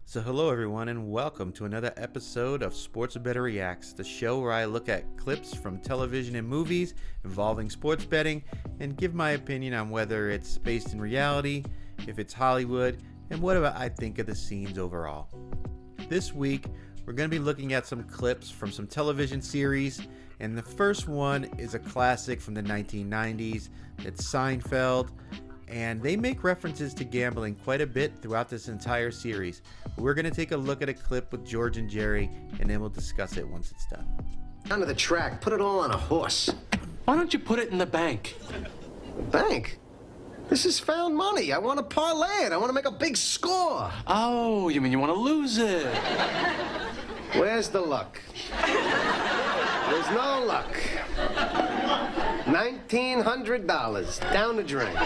So hello everyone and welcome to another episode of Bettor Reacts, the show where I look at clips from television and movies involving sports betting and give my opinion on whether it's based in reality, if it's Hollywood, and what I think of the scenes overall. This week, we're going to be looking at some clips from some television series, and the first one is a classic from the 1990s. It's Seinfeld. And they make references to gambling quite a bit throughout this entire series. We're going to take a look at a clip with George and Jerry, and then we'll discuss it once it's done. Down to the track, put it all on a horse. Why don't you put it in the bank? The bank? This is found money. I want to parlay it. I want to make a big score. Oh, you mean you want to lose it? Where's the luck? There's no luck. $1,900 down the drain.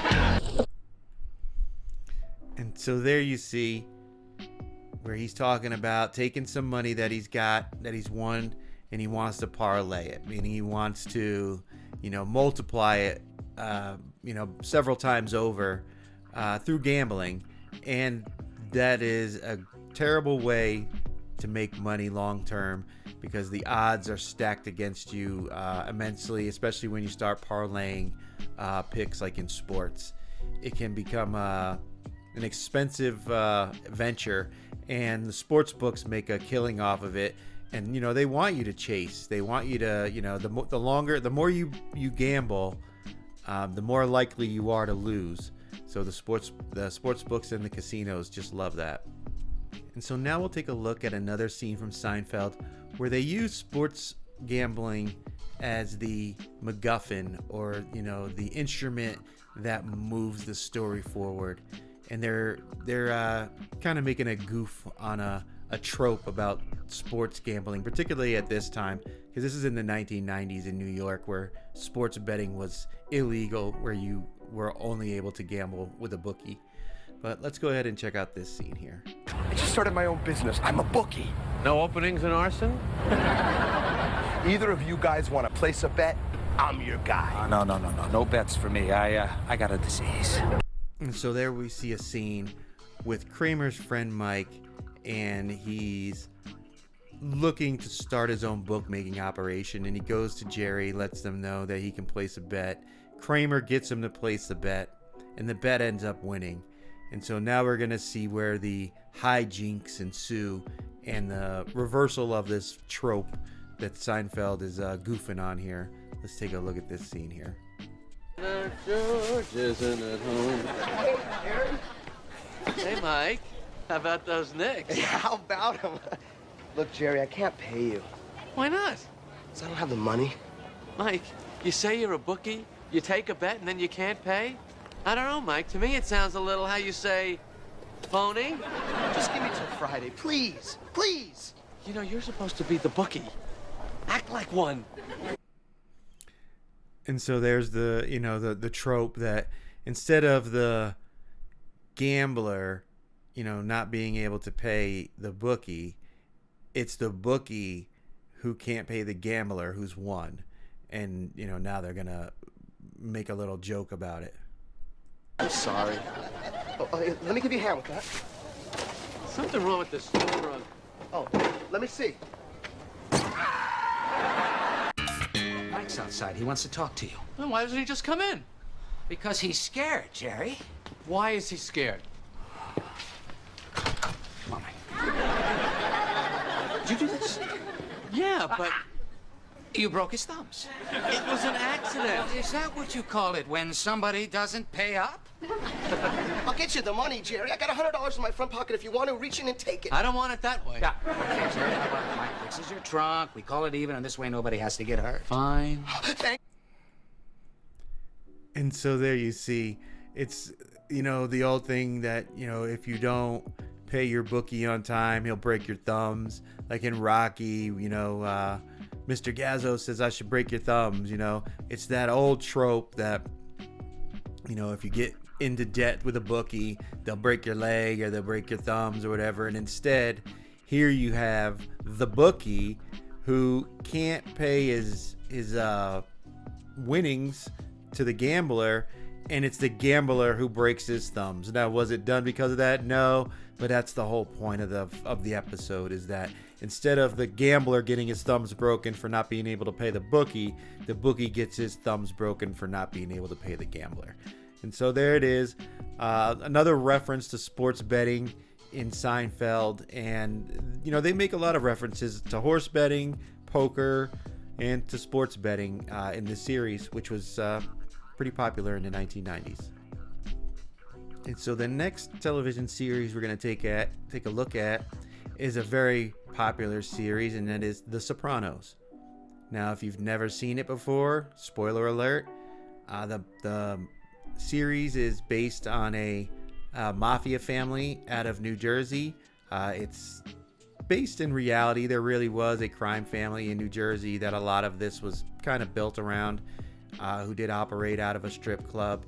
And so there you see where he's talking about taking some money that he's got, that he's won, and he wants to parlay it, meaning he wants to, multiply it, several times over through gambling. And that is a terrible way to make money long term because the odds are stacked against you immensely, especially when you start parlaying picks like in sports. It can become an expensive venture, and the sports books make a killing off of it. And they want you to chase. They want you to, the more you gamble, the more likely you are to lose. So the sports books and the casinos just love that. And so now we'll take a look at another scene from Seinfeld where they use sports gambling as the MacGuffin, or the instrument that moves the story forward. And they're kind of making a goof on a trope about sports gambling, particularly at this time, because this is in the 1990s in New York, where sports betting was illegal, where you were only able to gamble with a bookie. But let's go ahead and check out this scene here. I just started my own business. I'm a bookie. No openings in arson? Either of you guys want to place a bet? I'm your guy. No bets for me. I got a disease. And so there we see a scene with Kramer's friend Mike, and he's looking to start his own bookmaking operation, and he goes to Jerry, lets them know that he can place a bet. Kramer gets him to place the bet, and the bet ends up winning. And so now we're going to see where the hijinks ensue and the reversal of this trope that Seinfeld is goofing on here. Let's take a look at this scene here. George isn't at home. Hey, Aaron. Hey, Mike. How about those Knicks? Yeah, how about him? Look, Jerry, I can't pay you. Why not? 'Cause I don't have the money. Mike, you say you're a bookie, you take a bet, and then you can't pay? I don't know, Mike. To me, it sounds a little, how you say, phony. Just give me till Friday, please. Please. You're supposed to be the bookie. Act like one. And so there's the trope that instead of the gambler, not being able to pay the bookie, it's the bookie who can't pay the gambler who's won. And, now they're going to make a little joke about it. I'm sorry. Let me give you a hand with that. Something wrong with this store run. Oh, let me see. Mike's outside. He wants to talk to you. Then why doesn't he just come in? Because he's scared, Jerry. Why is he scared? Come on, Mike. Did you do this? Yeah, but You broke his thumbs. it was an accident. Is that what you call it when somebody doesn't pay up? I'll get you the money, Jerry. I got $100 in my front pocket. If you want to, reach in and take it. I don't want it that way. Yeah. Okay, Jerry, how about Mike fixes your trunk, we call it even, and this way nobody has to get hurt. Fine. Thank And so there you see, it's, the old thing that, if you don't pay your bookie on time, he'll break your thumbs. Like in Rocky, Mr. Gazzo says, I should break your thumbs. It's that old trope that, if you get into debt with a bookie, they'll break your leg or they'll break your thumbs or whatever. And instead, here you have the bookie who can't pay his winnings to the gambler, and it's the gambler who breaks his thumbs. Now, was it done because of that? No. but that's the whole point of the episode, is that instead of the gambler getting his thumbs broken for not being able to pay the bookie gets his thumbs broken for not being able to pay the gambler. And so there it is, another reference to sports betting in Seinfeld. And they make a lot of references to horse betting, poker, and to sports betting in this series, which was pretty popular in the 1990s. And so the next television series we're going to take a look at is a very popular series, and that is The Sopranos. Now, if you've never seen it before, spoiler alert, the series is based on a mafia family out of New Jersey. It's based in reality. There really was a crime family in New Jersey that a lot of this was kind of built around, who did operate out of a strip club.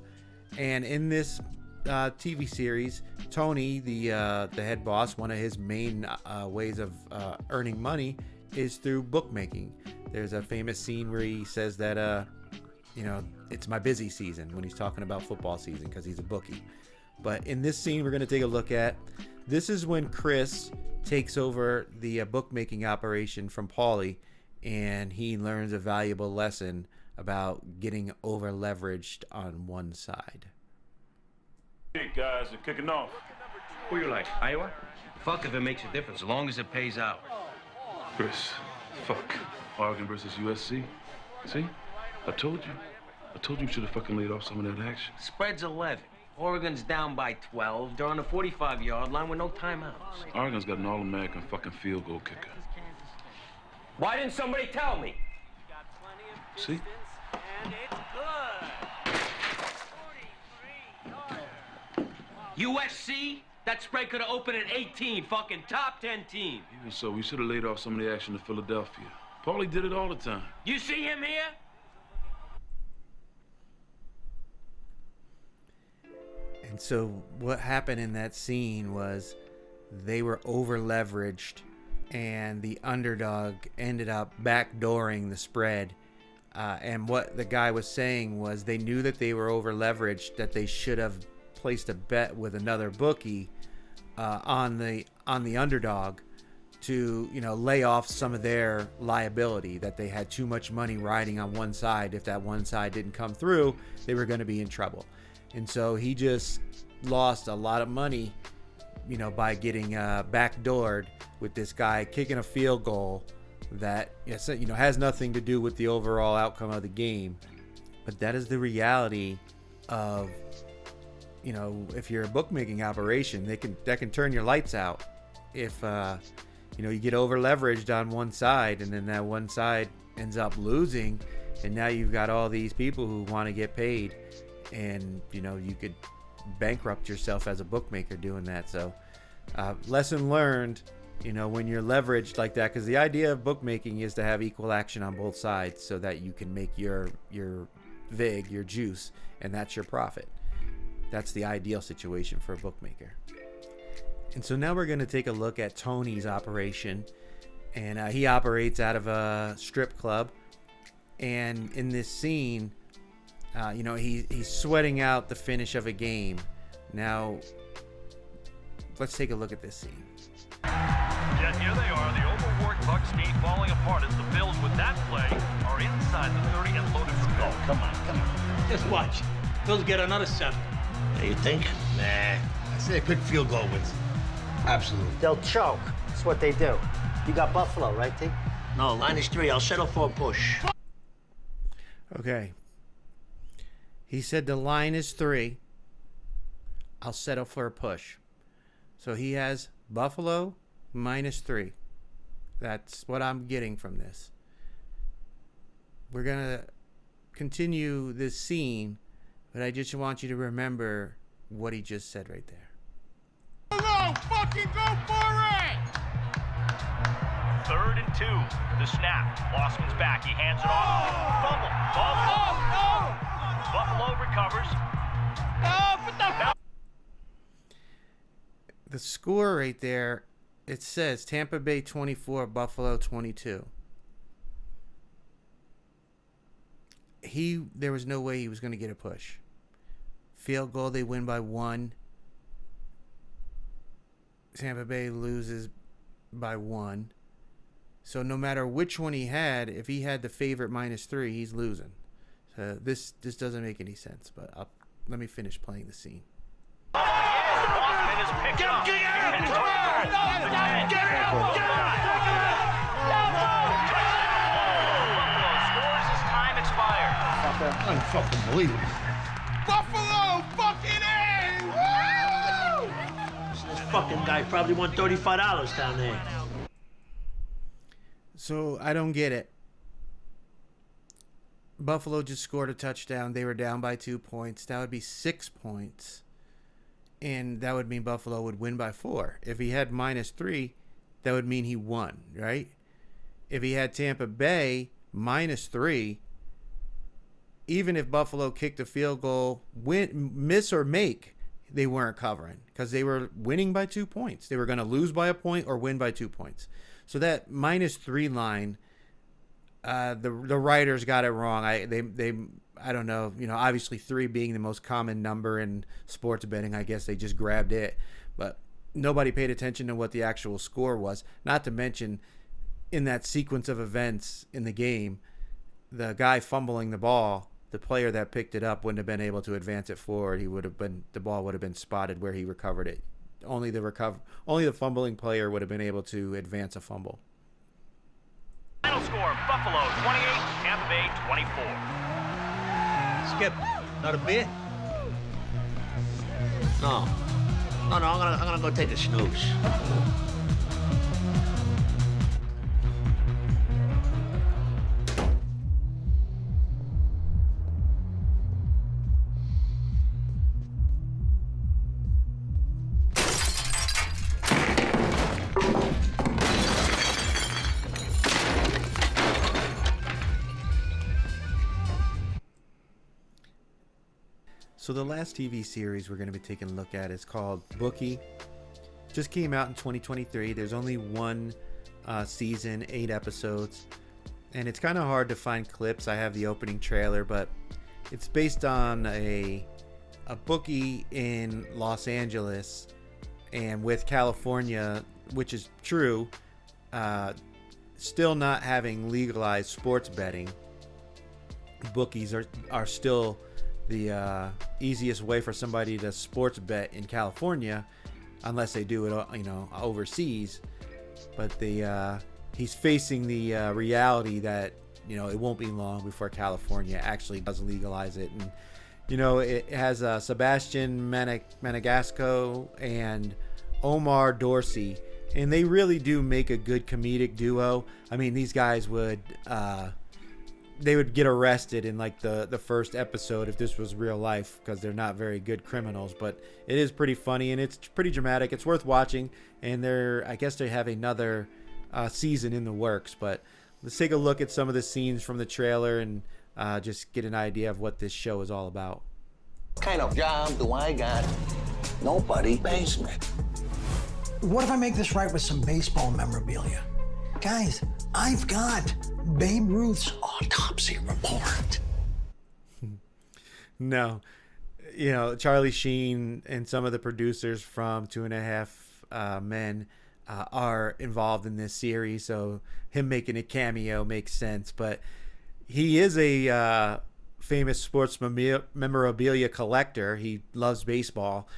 And in this TV series, Tony, the head boss, one of his main ways of earning money is through bookmaking. There's a famous scene where he says that it's my busy season, when he's talking about football season, because he's a bookie. But in this scene we're going to take a look at, this is when Chris takes over the bookmaking operation from Paulie, and he learns a valuable lesson about getting over leveraged on one side. Hey guys, are kicking off. Who you like, Iowa? Fuck if it makes a difference, as long as it pays out. Chris, fuck. Oregon versus USC. See? I told you should have fucking laid off some of that action. Spread's 11. Oregon's down by 12. They're on the 45-yard line with no timeouts. Oregon's got an All-American fucking field goal kicker. Why didn't somebody tell me? See? USC? That spread could have opened at 18. Fucking top 10 team. Even so, we should have laid off some of the action to Philadelphia. Paulie did it all the time. You see him here? And so what happened in that scene was they were over leveraged, and the underdog ended up backdooring the spread. And what the guy was saying was they knew that they were over leveraged, that they should have placed a bet with another bookie on the underdog to lay off some of their liability, that they had too much money riding on one side. If that one side didn't come through, they were going to be in trouble. And so he just lost a lot of money by getting backdoored with this guy kicking a field goal that has nothing to do with the overall outcome of the game. But that is the reality of if you're a bookmaking operation, that can turn your lights out if you get over leveraged on one side, and then that one side ends up losing, and now you've got all these people who want to get paid, and you could bankrupt yourself as a bookmaker doing that. So lesson learned, when you're leveraged like that, because the idea of bookmaking is to have equal action on both sides so that you can make your vig, your juice, and that's your profit. That's the ideal situation for a bookmaker. And so now we're going to take a look at Tony's operation. And he operates out of a strip club. And in this scene, he's sweating out the finish of a game. Now, let's take a look at this scene. Yet here they are, the overworked Bucks team falling apart as the Bills with that play are inside the 30 and loaded for goal. Come on. Just watch. Bills get another 7. You think? Nah. I say a quick field goal wins. Absolutely. They'll choke. That's what they do. You got Buffalo, right, T? No, line is 3. I'll settle for a push. Okay. He said the line is 3. I'll settle for a push. So he has Buffalo -3. That's what I'm getting from this. We're going to continue this scene, but I just want you to remember what he just said right there. Go, fucking go for it! 3rd and 2. The snap. Lossman's back. He hands it off. Fumble. Buffalo recovers. The score right there, it says Tampa Bay 24, Buffalo 22. There was no way he was going to get a push. Field goal, they win by 1. Tampa Bay loses by 1. So no matter which one he had, if he had the favorite -3, he's losing. So this doesn't make any sense. But let me finish playing the scene. Boston is picked up. Get out! Buffalo scores as time expired. Unfucking believable. Buffalo fucking A! Woo! This fucking guy probably won $35 down there. So I don't get it. Buffalo just scored a touchdown. They were down by 2 points. That would be 6 points. And that would mean Buffalo would win by 4. If he had -3, that would mean he won, right? If he had Tampa Bay -3, even if Buffalo kicked a field goal, miss or make, they weren't covering because they were winning by 2 points. They were going to lose by a point or win by 2 points. So that -3 line, the writers got it wrong. I don't know. Obviously 3 being the most common number in sports betting, I guess they just grabbed it. But nobody paid attention to what the actual score was. Not to mention, in that sequence of events in the game, the guy fumbling the ball, the player that picked it up wouldn't have been able to advance it forward. The ball would have been spotted where he recovered it. Only the fumbling player would have been able to advance a fumble. Final score, Buffalo 28, Tampa Bay 24. Skip, not a beer? No, I'm gonna go take a snooze. So the last TV series we're going to be taking a look at is called Bookie. Just came out in 2023. There's only one season, 8 episodes, and it's kind of hard to find clips. I have the opening trailer, but it's based on a bookie in Los Angeles, and with California, which is true, still not having legalized sports betting. Bookies are still the easiest way for somebody to sports bet in California, unless they do it, overseas. But he's facing the reality that it won't be long before California actually does legalize it. And it has Sebastian Maniscalco and Omar Dorsey, and they really do make a good comedic duo. I mean, these guys would they would get arrested in like the first episode if this was real life, because they're not very good criminals. But it is pretty funny and it's pretty dramatic. It's worth watching, and I guess they have another season in the works. But let's take a look at some of the scenes from the trailer and just get an idea of what this show is all about. What kind of job do I got? Nobody pays me. What if I make this right with some baseball memorabilia? Guys, I've got Babe Ruth's autopsy report. No. Charlie Sheen and some of the producers from 2.5 Men are involved in this series, so him making a cameo makes sense. But he is a famous sports memorabilia collector. He loves baseball.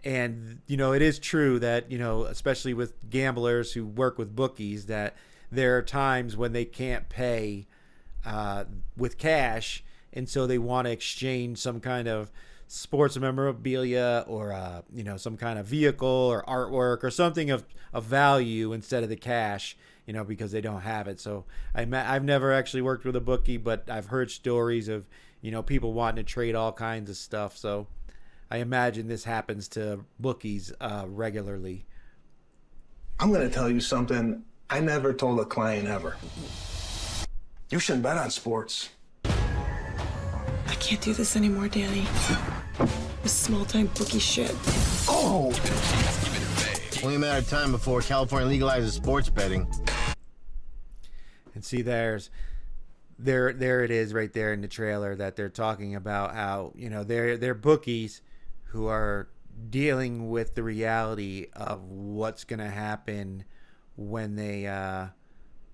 And, it is true that, especially with gamblers who work with bookies, that there are times when they can't pay with cash, and so they want to exchange some kind of sports memorabilia or, some kind of vehicle or artwork or something of value instead of the cash, because they don't have it. So I've never actually worked with a bookie, but I've heard stories of, people wanting to trade all kinds of stuff. So I imagine this happens to bookies regularly. I'm going to tell you something I never told a client ever. You shouldn't bet on sports. I can't do this anymore, Danny. This small-time bookie shit. Oh! Only a matter of time before California legalizes sports betting. And see, there it is right there in the trailer that they're talking about how, they're bookies who are, dealing with the reality of what's going to happen when they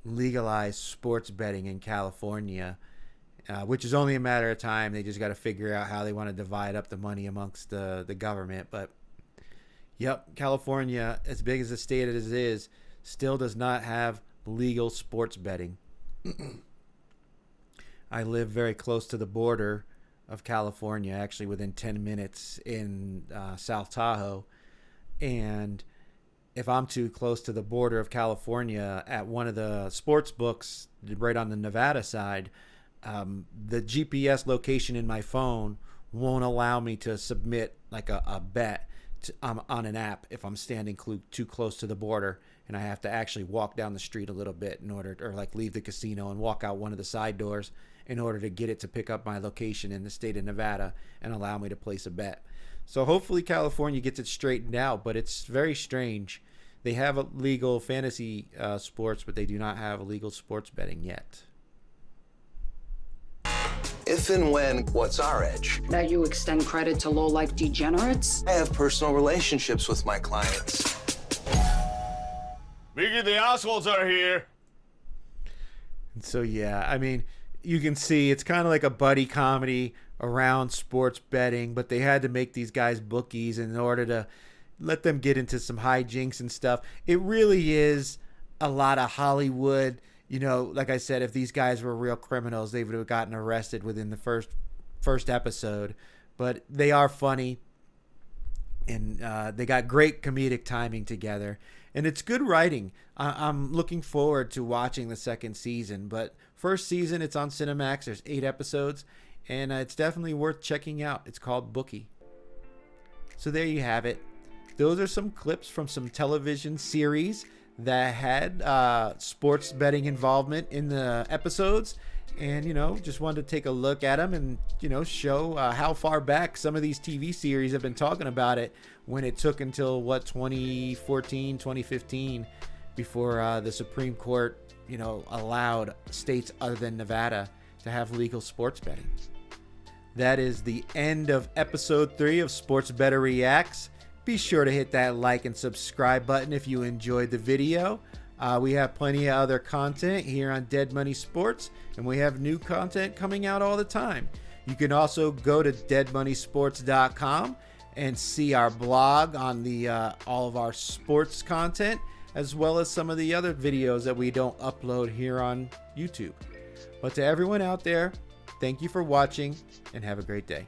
legalize sports betting in California, which is only a matter of time. They just got to figure out how they want to divide up the money amongst the government. But yep, California, as big as the state as it is, still does not have legal sports betting. I live very close to the border of California, actually within 10 minutes in South Tahoe. And if I'm too close to the border of California at one of the sports books right on the Nevada side, the GPS location in my phone won't allow me to submit like a bet on an app if I'm standing too close to the border, and I have to actually walk down the street a little bit in order, or like leave the casino and walk out one of the side doors in order to get it to pick up my location in the state of Nevada and allow me to place a bet. So hopefully California gets it straightened out, but it's very strange. They have a legal fantasy sports, but they do not have illegal sports betting yet. If and when, what's our edge? That you extend credit to low-life degenerates? I have personal relationships with my clients. Biggie, the assholes are here. And so, yeah, I mean, you can see it's kind of like a buddy comedy around sports betting, but they had to make these guys bookies in order to let them get into some hijinks and stuff. It really is a lot of Hollywood. You know, like I said, if these guys were real criminals, they would have gotten arrested within the first episode. But they are funny, and they got great comedic timing together. And it's good writing. I'm looking forward to watching the second season. But first season, it's on Cinemax. There's 8 episodes, and it's definitely worth checking out. It's called Bookie. So there you have it. Those are some clips from some television series that had sports betting involvement in the episodes, and just wanted to take a look at them and show how far back some of these TV series have been talking about it, when it took until 2014 2015 before the Supreme Court allowed states other than Nevada to have legal sports betting. That is the end of episode 3 of Sports Bettor Reacts. Be sure to hit that like and subscribe button if you enjoyed the video. We have plenty of other content here on Dead Money Sports, and we have new content coming out all the time. You can also go to deadmoneysports.com and see our blog on the all of our sports content, as well as some of the other videos that we don't upload here on YouTube. But to everyone out there, thank you for watching, and have a great day.